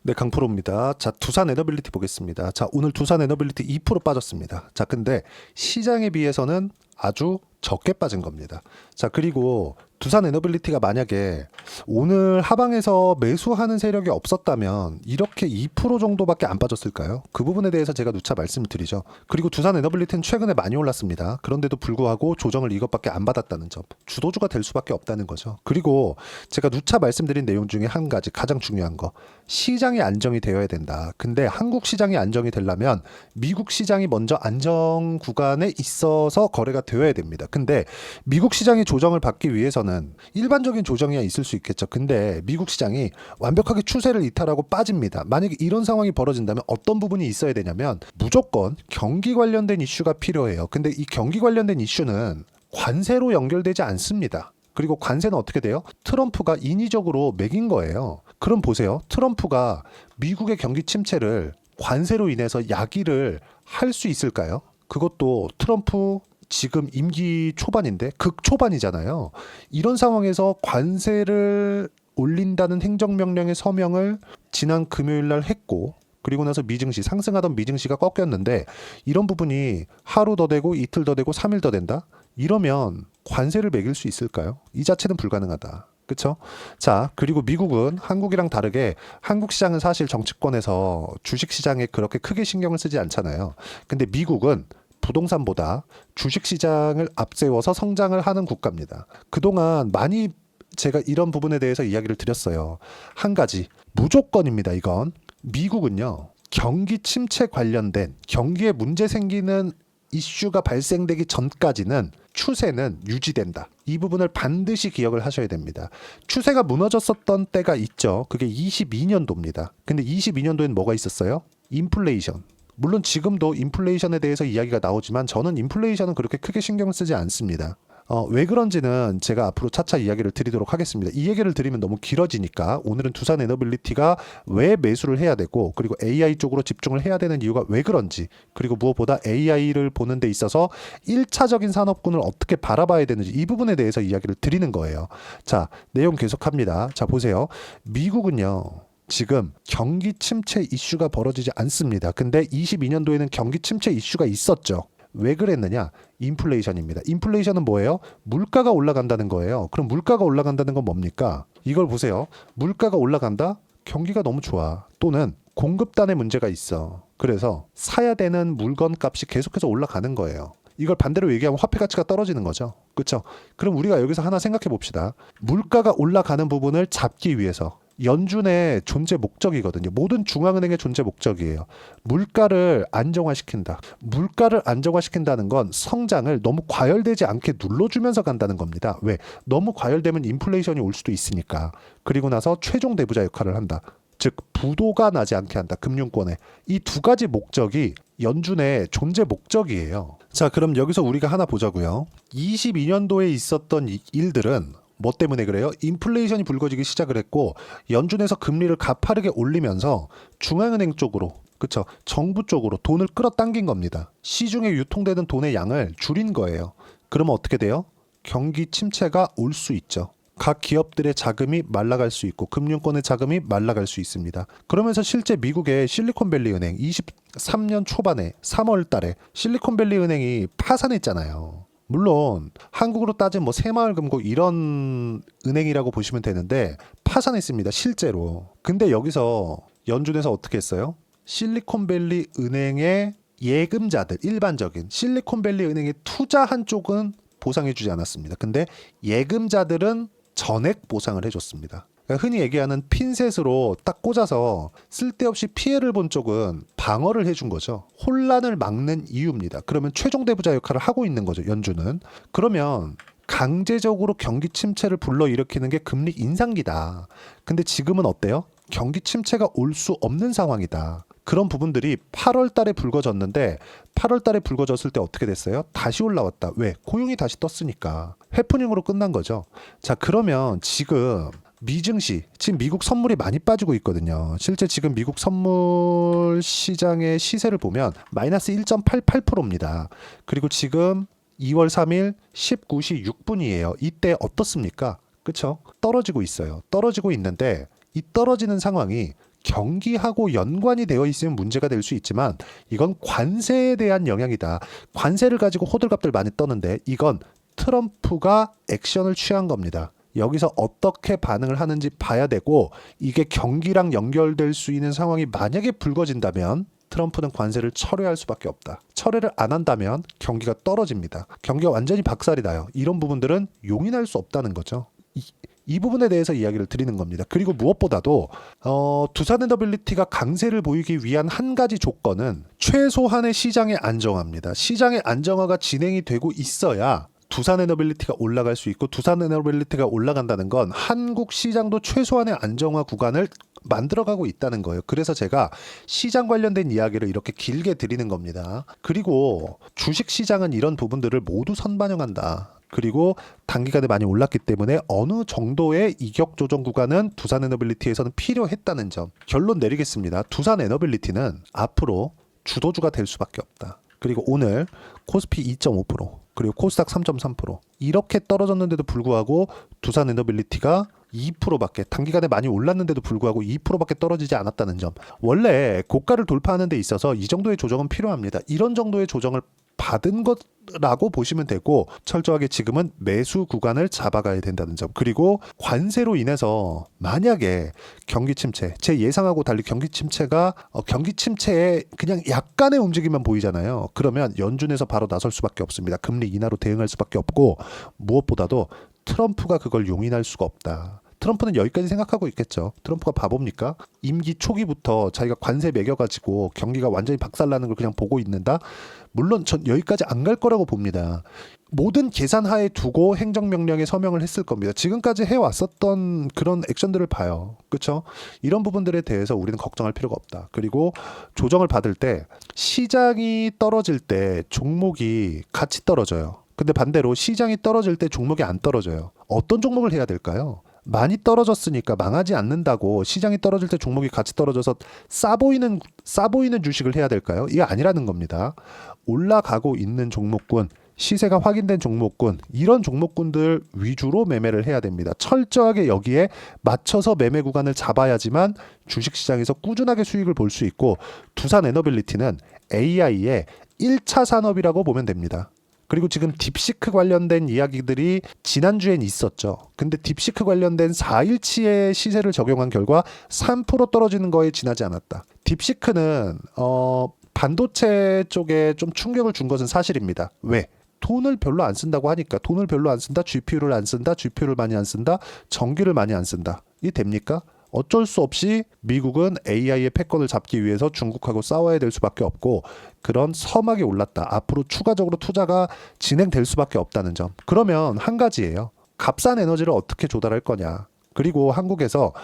네, 강프로입니다. 자, 두산 에너빌리티 보겠습니다. 자, 오늘 두산 에너빌리티 2% 빠졌습니다. 자, 근데 시장에 비해서는 아주 적게 빠진 겁니다. 자, 그리고 두산 에너빌리티가 만약에 오늘 하방에서 매수하는 세력이 없었다면 이렇게 2% 정도밖에 안 빠졌을까요? 그 부분에 대해서 제가 누차 말씀을 드리죠. 그리고 두산 에너빌리티는 최근에 많이 올랐습니다. 그런데도 불구하고 조정을 이것밖에 안 받았다는 점. 주도주가 될 수밖에 없다는 거죠. 그리고 제가 누차 말씀드린 내용 중에 한 가지 가장 중요한 거. 시장이 안정이 되어야 된다. 근데 한국 시장이 안정이 되려면 미국 시장이 먼저 안정 구간에 있어서 거래가 되어야 됩니다. 근데 미국 시장이 조정을 받기 위해서는 일반적인 조정이야 있을 수 있겠죠. 근데 미국 시장이 완벽하게 추세를 이탈하고 빠집니다. 만약에 이런 상황이 벌어진다면 어떤 부분이 있어야 되냐면 무조건 경기 관련된 이슈가 필요해요. 근데 이 경기 관련된 이슈는 관세로 연결되지 않습니다. 그리고 관세는 어떻게 돼요? 트럼프가 인위적으로 매긴 거예요. 그럼 보세요. 트럼프가 미국의 경기 침체를 관세로 인해서 야기를 할 수 있을까요? 그것도 트럼프 지금 임기 초반인데 극초반이잖아요. 이런 상황에서 관세를 올린다는 행정명령의 서명을 지난 금요일 날 했고 그리고 나서 미증시 상승하던 미증시가 꺾였는데 이런 부분이 하루 더 되고 이틀 더 되고 3일 더 된다? 이러면 관세를 매길 수 있을까요? 이 자체는 불가능하다. 그쵸? 자, 그리고 미국은 한국이랑 다르게 한국 시장은 사실 정치권에서 주식 시장에 그렇게 크게 신경을 쓰지 않잖아요. 근데 미국은 부동산보다 주식시장을 앞세워서 성장을 하는 국가입니다. 그동안 많이 제가 이런 부분에 대해서 이야기를 드렸어요. 한 가지, 무조건입니다, 이건. 미국은요, 경기 침체 관련된 경기에 문제 생기는 이슈가 발생되기 전까지는 추세는 유지된다. 이 부분을 반드시 기억을 하셔야 됩니다. 추세가 무너졌었던 때가 있죠. 그게 22년도입니다. 근데 22년도엔 뭐가 있었어요? 인플레이션. 물론 지금도 인플레이션에 대해서 이야기가 나오지만 저는 인플레이션은 그렇게 크게 신경을 쓰지 않습니다. 왜 그런지는 제가 앞으로 차차 이야기를 드리도록 하겠습니다. 이 얘기를 드리면 너무 길어지니까 오늘은 두산 에너빌리티가 왜 매수를 해야 되고 그리고 AI 쪽으로 집중을 해야 되는 이유가 왜 그런지 그리고 무엇보다 AI를 보는 데 있어서 1차적인 산업군을 어떻게 바라봐야 되는지 이 부분에 대해서 이야기를 드리는 거예요. 자, 내용 계속합니다. 자, 보세요. 미국은요. 지금 경기 침체 이슈가 벌어지지 않습니다. 근데 22년도에는 경기 침체 이슈가 있었죠. 왜 그랬느냐? 인플레이션입니다. 인플레이션은 뭐예요? 물가가 올라간다는 거예요. 그럼 물가가 올라간다는 건 뭡니까? 이걸 보세요. 물가가 올라간다? 경기가 너무 좋아. 또는 공급단에 문제가 있어. 그래서 사야 되는 물건 값이 계속해서 올라가는 거예요. 이걸 반대로 얘기하면 화폐 가치가 떨어지는 거죠. 그렇죠? 그럼 우리가 여기서 하나 생각해 봅시다. 물가가 올라가는 부분을 잡기 위해서 연준의 존재 목적이거든요. 모든 중앙은행의 존재 목적이에요. 물가를 안정화시킨다. 물가를 안정화시킨다는 건 성장을 너무 과열되지 않게 눌러주면서 간다는 겁니다. 왜? 너무 과열되면 인플레이션이 올 수도 있으니까. 그리고 나서 최종 대부자 역할을 한다. 즉 부도가 나지 않게 한다. 금융권에. 이 두 가지 목적이 연준의 존재 목적이에요. 자, 그럼 여기서 우리가 하나 보자고요. 22년도에 있었던 일들은 뭐 때문에 그래요? 인플레이션이 불거지기 시작을 했고 연준에서 금리를 가파르게 올리면서 중앙은행 쪽으로 그쵸? 정부 쪽으로 돈을 끌어당긴 겁니다. 시중에 유통되는 돈의 양을 줄인 거예요. 그러면 어떻게 돼요? 경기 침체가 올 수 있죠. 각 기업들의 자금이 말라갈 수 있고 금융권의 자금이 말라갈 수 있습니다. 그러면서 실제 미국의 실리콘밸리 은행 23년 초반에 3월 달에 실리콘밸리 은행이 파산했잖아요. 물론 한국으로 따지면 뭐 새마을금고 이런 은행이라고 보시면 되는데 파산했습니다. 실제로. 근데 여기서 연준에서 어떻게 했어요? 실리콘밸리 은행의 예금자들 일반적인 실리콘밸리 은행에 투자한 쪽은 보상해주지 않았습니다. 근데 예금자들은 전액 보상을 해줬습니다. 그러니까 흔히 얘기하는 핀셋으로 딱 꽂아서 쓸데없이 피해를 본 쪽은 방어를 해준 거죠. 혼란을 막는 이유입니다. 그러면 최종 대부자 역할을 하고 있는 거죠. 연준은. 그러면 강제적으로 경기 침체를 불러일으키는 게 금리 인상기다. 근데 지금은 어때요? 경기 침체가 올 수 없는 상황이다. 그런 부분들이 8월 달에 불거졌는데 8월 달에 불거졌을 때 어떻게 됐어요? 다시 올라왔다. 왜? 고용이 다시 떴으니까. 해프닝으로 끝난 거죠. 자, 그러면 지금 미증시, 지금 미국 선물이 많이 빠지고 있거든요. 실제 지금 미국 선물 시장의 시세를 보면 마이너스 1.88%입니다. 그리고 지금 2월 3일 19시 6분이에요. 이때 어떻습니까? 그쵸? 떨어지고 있어요. 떨어지고 있는데 이 떨어지는 상황이 경기하고 연관이 되어 있으면 문제가 될 수 있지만 이건 관세에 대한 영향이다. 관세를 가지고 호들갑들 많이 떠는데 이건 트럼프가 액션을 취한 겁니다. 여기서 어떻게 반응을 하는지 봐야 되고 이게 경기랑 연결될 수 있는 상황이 만약에 불거진다면 트럼프는 관세를 철회할 수밖에 없다. 철회를 안 한다면 경기가 떨어집니다. 경기가 완전히 박살이 나요. 이런 부분들은 용인할 수 없다는 거죠. 이 부분에 대해서 이야기를 드리는 겁니다. 그리고 무엇보다도 두산 에너빌리티가 강세를 보이기 위한 한 가지 조건은 최소한의 시장의 안정화입니다. 시장의 안정화가 진행이 되고 있어야 두산 에너빌리티가 올라갈 수 있고 두산 에너빌리티가 올라간다는 건 한국 시장도 최소한의 안정화 구간을 만들어가고 있다는 거예요. 그래서 제가 시장 관련된 이야기를 이렇게 길게 드리는 겁니다. 그리고 주식시장은 이런 부분들을 모두 선반영한다. 그리고 단기간에 많이 올랐기 때문에 어느 정도의 이격 조정 구간은 두산 에너빌리티에서는 필요했다는 점. 결론 내리겠습니다. 두산 에너빌리티는 앞으로 주도주가 될 수밖에 없다. 그리고 오늘 코스피 2.5%, 그리고 코스닥 3.3% 이렇게 떨어졌는데도 불구하고 두산 에너빌리티가 2%밖에 단기간에 많이 올랐는데도 불구하고 2%밖에 떨어지지 않았다는 점. 원래 고가를 돌파하는 데 있어서 이 정도의 조정은 필요합니다. 이런 정도의 조정을 받은 것라고 보시면 되고 철저하게 지금은 매수 구간을 잡아가야 된다는 점. 그리고 관세로 인해서 만약에 경기 침체, 제 예상하고 달리 경기 침체가 경기 침체에 그냥 약간의 움직임만 보이잖아요. 그러면 연준에서 바로 나설 수밖에 없습니다. 금리 인하로 대응할 수밖에 없고 무엇보다도 트럼프가 그걸 용인할 수가 없다. 트럼프는 여기까지 생각하고 있겠죠. 트럼프가 바보입니까? 임기 초기부터 자기가 관세 매겨가지고 경기가 완전히 박살나는 걸 그냥 보고 있는다? 물론 전 여기까지 안 갈 거라고 봅니다. 모든 계산하에 두고 행정명령에 서명을 했을 겁니다. 지금까지 해왔었던 그런 액션들을 봐요. 그렇죠? 이런 부분들에 대해서 우리는 걱정할 필요가 없다. 그리고 조정을 받을 때 시장이 떨어질 때 종목이 같이 떨어져요. 근데 반대로 시장이 떨어질 때 종목이 안 떨어져요. 어떤 종목을 해야 될까요? 많이 떨어졌으니까 망하지 않는다고 시장이 떨어질 때 종목이 같이 떨어져서 싸 보이는 주식을 해야 될까요? 이게 아니라는 겁니다. 올라가고 있는 종목군, 시세가 확인된 종목군, 이런 종목군들 위주로 매매를 해야 됩니다. 철저하게 여기에 맞춰서 매매 구간을 잡아야지만 주식시장에서 꾸준하게 수익을 볼 수 있고 두산 에너빌리티는 AI의 1차 산업이라고 보면 됩니다. 그리고 지금 딥시크 관련된 이야기들이 지난주엔 있었죠. 근데 딥시크 관련된 4일치의 시세를 적용한 결과 3% 떨어지는 거에 지나지 않았다. 딥시크는 반도체 쪽에 좀 충격을 준 것은 사실입니다. 왜? 돈을 별로 안 쓴다고 하니까. 돈을 별로 안 쓴다, GPU를 안 쓴다, GPU를 많이 안 쓴다, 전기를 많이 안 쓴다. 이게 됩니까? 어쩔 수 없이 미국은 AI의 패권을 잡기 위해서 중국하고 싸워야 될 수밖에 없고 그런 서막이 올랐다. 앞으로 추가적으로 투자가 진행될 수밖에 없다는 점. 그러면 한 가지예요. 값싼 에너지를 어떻게 조달할 거냐. 그리고 한국에서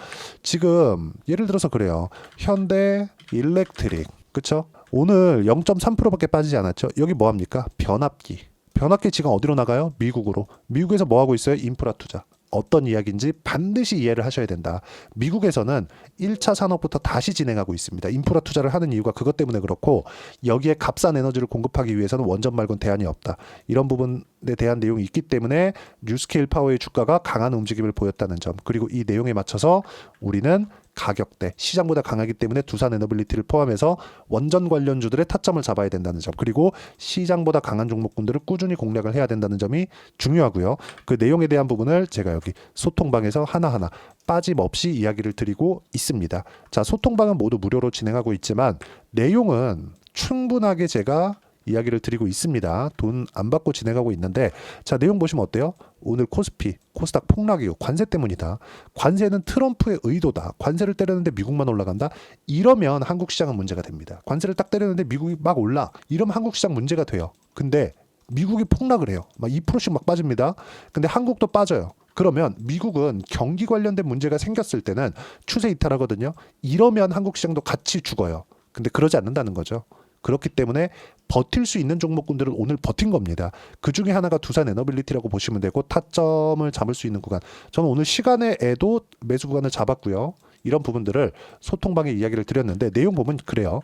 지금 예를 들어서 그래요. 현대 일렉트릭, 그렇죠? 오늘 0.3%밖에 빠지지 않았죠. 여기 뭐 합니까? 변압기. 변압기 지금 어디로 나가요? 미국으로. 미국에서 뭐 하고 있어요? 인프라 투자. 어떤 이야기인지 반드시 이해를 하셔야 된다. 미국에서는 1차 산업부터 다시 진행하고 있습니다. 인프라 투자를 하는 이유가 그것 때문에 그렇고 여기에 값싼 에너지를 공급하기 위해서는 원전 말고는 대안이 없다. 이런 부분에 대한 내용이 있기 때문에 뉴스케일 파워의 주가가 강한 움직임을 보였다는 점. 그리고 이 내용에 맞춰서 우리는 가격대, 시장보다 강하기 때문에 두산 에너빌리티를 포함해서 원전 관련주들의 타점을 잡아야 된다는 점. 그리고 시장보다 강한 종목군들을 꾸준히 공략을 해야 된다는 점이 중요하고요. 그 내용에 대한 부분을 제가 여기 소통방에서 하나하나 빠짐없이 이야기를 드리고 있습니다. 자, 소통방은 모두 무료로 진행하고 있지만 내용은 충분하게 제가 이야기를 드리고 있습니다. 돈 안 받고 진행하고 있는데 자, 내용 보시면 어때요? 오늘 코스피, 코스닥 폭락 이유 관세 때문이다. 관세는 트럼프의 의도다. 관세를 때렸는데 미국만 올라간다. 이러면 한국 시장은 문제가 됩니다. 관세를 딱 때렸는데 미국이 막 올라. 이러면 한국 시장 문제가 돼요. 근데 미국이 폭락을 해요. 막 2%씩 막 빠집니다. 근데 한국도 빠져요. 그러면 미국은 경기 관련된 문제가 생겼을 때는 추세 이탈하거든요. 이러면 한국 시장도 같이 죽어요. 근데 그러지 않는다는 거죠. 그렇기 때문에 버틸 수 있는 종목군들은 오늘 버틴 겁니다. 그 중에 하나가 두산 에너빌리티라고 보시면 되고 타점을 잡을 수 있는 구간. 저는 오늘 시간에도 매수 구간을 잡았고요. 이런 부분들을 소통방에 이야기를 드렸는데 내용 보면 그래요.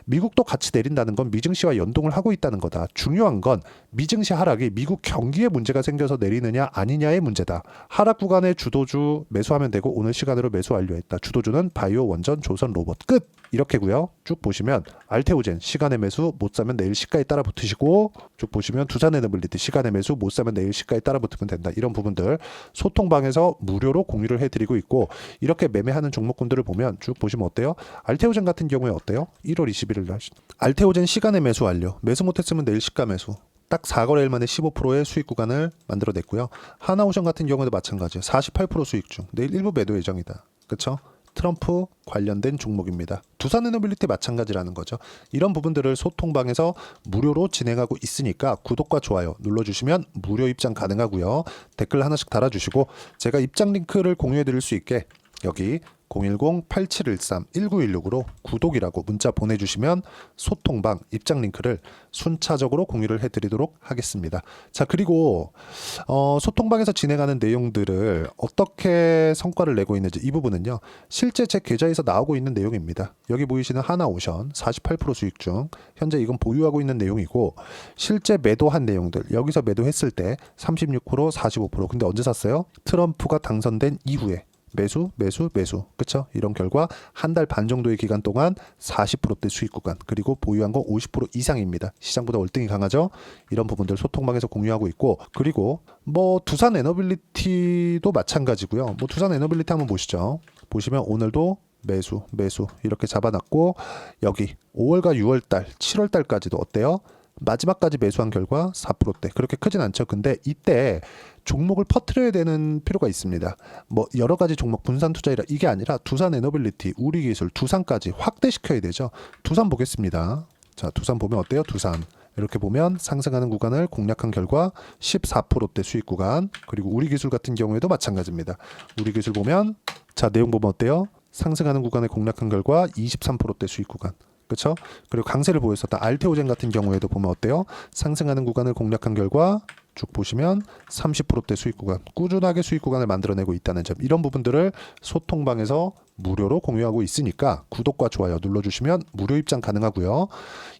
미국도 같이 내린다는 건 미증시와 연동을 하고 있다는 거다. 중요한 건 미증시 하락이 미국 경기에 문제가 생겨서 내리느냐 아니냐의 문제다. 하락 구간의 주도주 매수하면 되고 오늘 시간으로 매수 완료했다. 주도주는 바이오, 원전, 조선, 로봇 끝. 이렇게고요. 쭉 보시면 알테오젠 시간의 매수 못 사면 내일 시가에 따라 붙으시고 쭉 보시면 두산에너빌리티 시간의 매수 못 사면 내일 시가에 따라 붙으면 된다. 이런 부분들 소통방에서 무료로 공유를 해드리고 있고 이렇게 매매하는 종목군들을 보면 쭉 보시면 어때요? 알테오젠 같은 경우에 어때요? 1월 21일 날 알테오젠 시간의 매수 완료. 매수 못했으면 내일 시가 매수. 딱 4거래일 만에 15%의 수익 구간을 만들어냈고요. 하나오션 같은 경우도 마찬가지예요. 48% 수익 중. 내일 일부 매도 예정이다. 그렇죠? 트럼프 관련된 종목입니다. 두산에너빌리티 마찬가지라는 거죠. 이런 부분들을 소통방에서 무료로 진행하고 있으니까 구독과 좋아요 눌러주시면 무료 입장 가능하고요. 댓글 하나씩 달아주시고 제가 입장 링크를 공유해 드릴 수 있게 여기 010-8713-1916으로 구독이라고 문자 보내주시면 소통방 입장 링크를 순차적으로 공유를 해드리도록 하겠습니다. 자, 그리고 소통방에서 진행하는 내용들을 어떻게 성과를 내고 있는지 이 부분은요. 실제 제 계좌에서 나오고 있는 내용입니다. 여기 보이시는 하나오션 48% 수익 중 현재 이건 보유하고 있는 내용이고 실제 매도한 내용들 여기서 매도했을 때 36% 45% 근데 언제 샀어요? 트럼프가 당선된 이후에 매수. 그쵸? 이런 결과 한 달 반 정도의 기간 동안 40%대 수익 구간 그리고 보유한 거 50% 이상입니다. 시장보다 월등히 강하죠? 이런 부분들 소통방에서 공유하고 있고 그리고 뭐 두산에너빌리티도 마찬가지고요. 뭐 두산에너빌리티 한번 보시죠. 보시면 오늘도 매수 이렇게 잡아놨고 여기 5월과 6월달 7월달까지도 어때요? 마지막까지 매수한 결과 4%대 그렇게 크진 않죠. 근데 이때 종목을 퍼뜨려야 되는 필요가 있습니다. 뭐 여러 가지 종목 분산 투자이라 이게 아니라 두산에너빌리티, 우리기술, 두산까지 확대시켜야 되죠. 두산 보겠습니다. 자, 두산 보면 어때요? 두산 이렇게 보면 상승하는 구간을 공략한 결과 14%대 수익 구간 그리고 우리기술 같은 경우에도 마찬가지입니다. 우리기술 보면 자 내용 보면 어때요? 상승하는 구간을 공략한 결과 23%대 수익 구간 그렇죠? 그리고 강세를 보였었다. 알테오젠 같은 경우에도 보면 어때요? 상승하는 구간을 공략한 결과 쭉 보시면 30%대 수익 구간, 꾸준하게 수익 구간을 만들어내고 있다는 점. 이런 부분들을 소통방에서 무료로 공유하고 있으니까 구독과 좋아요 눌러주시면 무료 입장 가능하고요.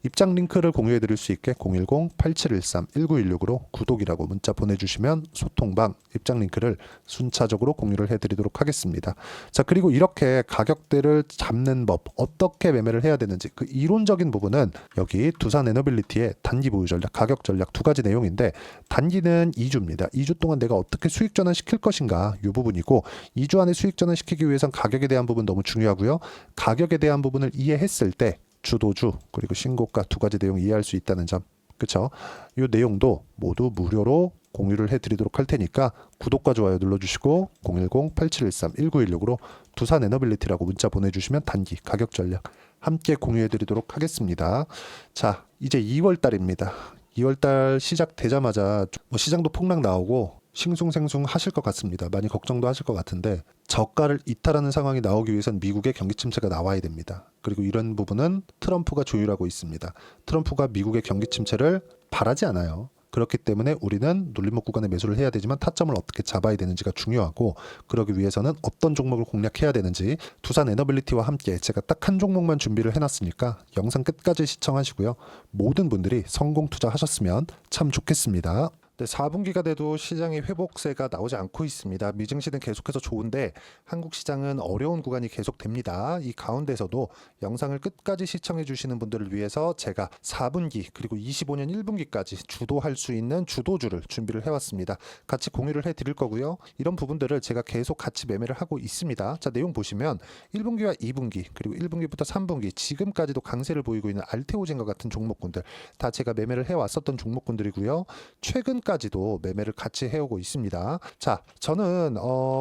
입장 링크를 공유해 드릴 수 있게 010-8713-1916으로 구독이라고 문자 보내주시면 소통방 입장 링크를 순차적으로 공유를 해드리도록 하겠습니다. 자, 그리고 이렇게 가격대를 잡는 법, 어떻게 매매를 해야 되는지 그 이론적인 부분은 여기 두산에너빌리티의 단기 보유 전략, 가격 전략 두 가지 내용인데 단기는 2주입니다. 2주 동안 내가 어떻게 수익 전환 시킬 것인가 이 부분이고 2주 안에 수익 전환 시키기 위해선 가격에 대한 부분 너무 중요하고요. 가격에 대한 부분을 이해했을 때 주도주 그리고 신고가 두 가지 내용 이해할 수 있다는 점. 그렇죠? 이 내용도 모두 무료로 공유를 해드리도록 할 테니까 구독과 좋아요 눌러주시고 010-8713-1916으로 두산에너빌리티라고 문자 보내주시면 단기 가격 전략 함께 공유해드리도록 하겠습니다. 자, 이제 2월달입니다. 2월달 시작되자마자 뭐 시장도 폭락 나오고 싱숭생숭 하실 것 같습니다. 많이 걱정도 하실 것 같은데 저가를 이탈하는 상황이 나오기 위해선 미국의 경기 침체가 나와야 됩니다. 그리고 이런 부분은 트럼프가 조율하고 있습니다. 트럼프가 미국의 경기 침체를 바라지 않아요. 그렇기 때문에 우리는 눌림목 구간에 매수를 해야 되지만 타점을 어떻게 잡아야 되는지가 중요하고 그러기 위해서는 어떤 종목을 공략해야 되는지 두산에너빌리티와 함께 제가 딱 한 종목만 준비를 해놨으니까 영상 끝까지 시청하시고요. 모든 분들이 성공 투자하셨으면 참 좋겠습니다. 네, 4분기가 돼도 시장의 회복세가 나오지 않고 있습니다. 미증시는 계속해서 좋은데 한국 시장은 어려운 구간이 계속됩니다. 이 가운데서도 영상을 끝까지 시청해 주시는 분들을 위해서 제가 4분기 그리고 25년 1분기까지 주도할 수 있는 주도주를 준비를 해왔습니다. 같이 공유를 해드릴 거고요. 이런 부분들을 제가 계속 같이 매매를 하고 있습니다. 자, 내용 보시면 1분기와 2분기 그리고 1분기부터 3분기 지금까지도 강세를 보이고 있는 알테오젠과 같은 종목군들 다 제가 매매를 해왔었던 종목군들이고요. 최근까지도 매매를 같이 해오고 있습니다. 자, 저는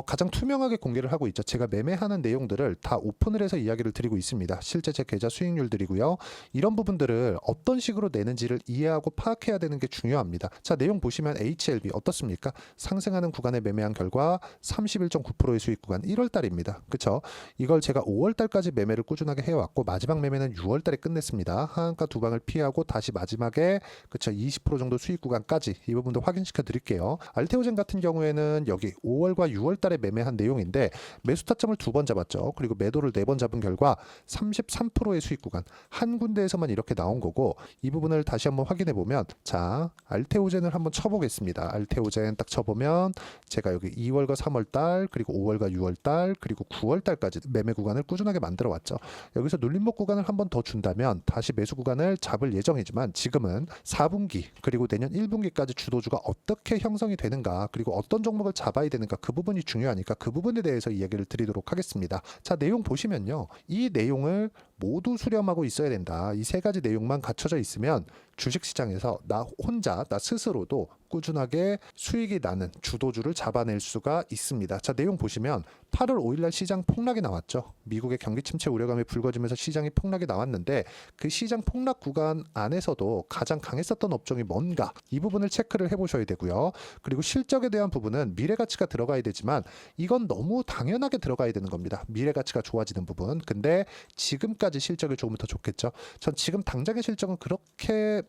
가장 투명하게 공개를 하고 있죠. 제가 매매하는 내용들을 다 오픈을 해서 이야기를 드리고 있습니다. 실제 제 계좌 수익률들이고요. 이런 부분들을 어떤 식으로 내는지를 이해하고 파악해야 되는 게 중요합니다. 자, 내용 보시면 HLB 어떻습니까? 상승하는 구간에 매매한 결과 31.9%의 수익 구간 1월달입니다. 그쵸? 이걸 제가 5월달까지 매매를 꾸준하게 해왔고 마지막 매매는 6월달에 끝냈습니다. 하한가 두 방을 피하고 다시 마지막에 그쵸 20% 정도 수익 구간까지 이 부분 더 확인시켜 드릴게요. 알테오젠 같은 경우에는 여기 5월과 6월 달에 매매한 내용인데 매수 타점을 2번 잡았죠. 그리고 매도를 4번 잡은 결과 33%의 수익 구간 한 군데에서만 이렇게 나온 거고, 이 부분을 다시 한번 확인해 보면, 자, 알테오젠을 한번 쳐보겠습니다. 알테오젠 딱 쳐보면 제가 여기 2월과 3월 달, 그리고 5월과 6월 달, 그리고 9월 달까지 매매 구간을 꾸준하게 만들어 왔죠. 여기서 눌림목 구간을 한 번 더 준다면 다시 매수 구간을 잡을 예정이지만, 지금은 4분기 그리고 내년 1분기까지 주도주가 어떻게 형성이 되는가, 그리고 어떤 종목을 잡아야 되는가, 그 부분이 중요하니까 그 부분에 대해서 이야기를 드리도록 하겠습니다. 자, 내용 보시면요, 이 내용을 모두 수렴하고 있어야 된다. 이 세 가지 내용만 갖춰져 있으면 주식시장에서 나 혼자, 나 스스로도 꾸준하게 수익이 나는 주도주를 잡아낼 수가 있습니다. 자, 내용 보시면 8월 5일날 시장 폭락이 나왔죠. 미국의 경기 침체 우려감이 불거지면서 시장이 폭락이 나왔는데, 그 시장 폭락 구간 안에서도 가장 강했었던 업종이 뭔가, 이 부분을 체크를 해보셔야 되고요. 그리고 실적에 대한 부분은 미래가치가 들어가야 되지만 이건 너무 당연하게 들어가야 되는 겁니다. 미래가치가 좋아지는 부분. 근데 지금까지 실적이 조금 더 좋겠죠. 전 지금 당장의 실적은 그렇게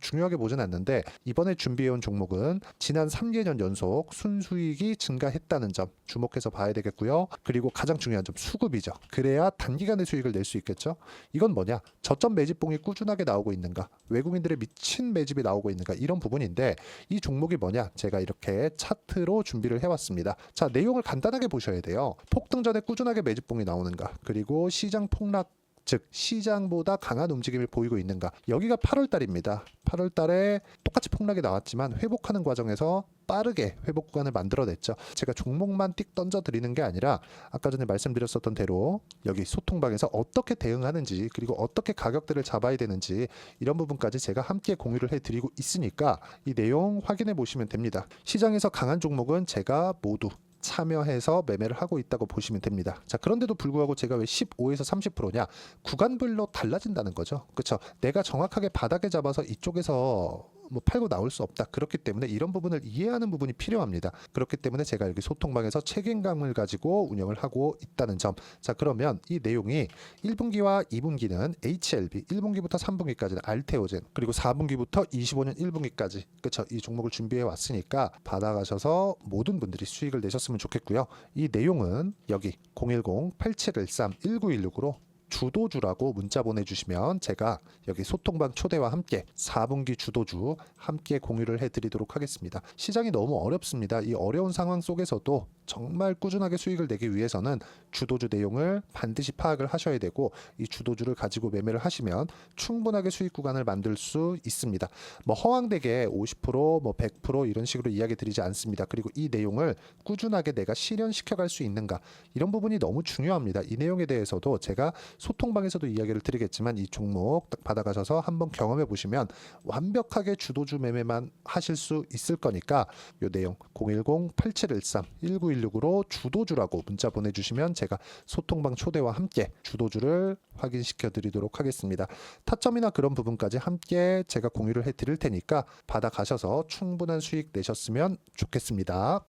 중요하게 보진 않는데, 이번에 준비해온 종목은 지난 3개년 연속 순수익이 증가했다는 점 주목해서 봐야 되겠고요. 그리고 가장 중요한 점, 수급이죠. 그래야 단기간에 수익을 낼 수 있겠죠. 이건 뭐냐, 저점 매집봉이 꾸준하게 나오고 있는가, 외국인들의 미친 매집이 나오고 있는가, 이런 부분인데, 이 종목이 뭐냐, 제가 이렇게 차트로 준비를 해왔습니다. 자, 내용을 간단하게 보셔야 돼요. 폭등 전에 꾸준하게 매집봉이 나오는가, 그리고 시장 폭락, 즉 시장보다 강한 움직임을 보이고 있는가. 여기가 8월 달입니다. 8월 달에 똑같이 폭락이 나왔지만 회복하는 과정에서 빠르게 회복 구간을 만들어냈죠. 제가 종목만 띡 던져 드리는 게 아니라 아까 전에 말씀드렸었던 대로 여기 소통방에서 어떻게 대응하는지, 그리고 어떻게 가격대를 잡아야 되는지, 이런 부분까지 제가 함께 공유를 해드리고 있으니까 이 내용 확인해 보시면 됩니다. 시장에서 강한 종목은 제가 모두 참여해서 매매를 하고 있다고 보시면 됩니다. 자, 그런데도 불구하고 제가 왜 15에서 30%냐? 구간별로 달라진다는 거죠. 그렇죠? 내가 정확하게 바닥에 잡아서 이쪽에서 팔고 나올 수 없다. 그렇기 때문에 이런 부분을 이해하는 부분이 필요합니다. 그렇기 때문에 제가 여기 소통방에서 책임감을 가지고 운영을 하고 있다는 점. 자, 그러면 이 내용이 1분기와 2분기는 HLB, 1분기부터 3분기까지는 알테오젠, 그리고 4분기부터 25년 1분기까지, 그렇죠? 이 종목을 준비해 왔으니까 받아가셔서 모든 분들이 수익을 내셨으면 좋겠고요. 이 내용은 여기 010-8713-1916으로 주도주라고 문자 보내주시면 제가 여기 소통방 초대와 함께 4분기 주도주 함께 공유를 해드리도록 하겠습니다. 시장이 너무 어렵습니다. 이 어려운 상황 속에서도 정말 꾸준하게 수익을 내기 위해서는 주도주 내용을 반드시 파악을 하셔야 되고, 이 주도주를 가지고 매매를 하시면 충분하게 수익 구간을 만들 수 있습니다. 허황되게 50%, 100% 이런 식으로 이야기 드리지 않습니다. 그리고 이 내용을 꾸준하게 내가 실현시켜 갈 수 있는가, 이런 부분이 너무 중요합니다. 이 내용에 대해서도 제가 소통방에서도 이야기를 드리겠지만, 이 종목 딱 받아가셔서 한번 경험해 보시면 완벽하게 주도주 매매만 하실 수 있을 거니까, 이 내용 010-8713-1916으로 주도주라고 문자 보내주시면 제가 소통방 초대와 함께 주도주를 확인시켜 드리도록 하겠습니다. 타점이나 그런 부분까지 함께 제가 공유를 해 드릴 테니까 받아가셔서 충분한 수익 내셨으면 좋겠습니다.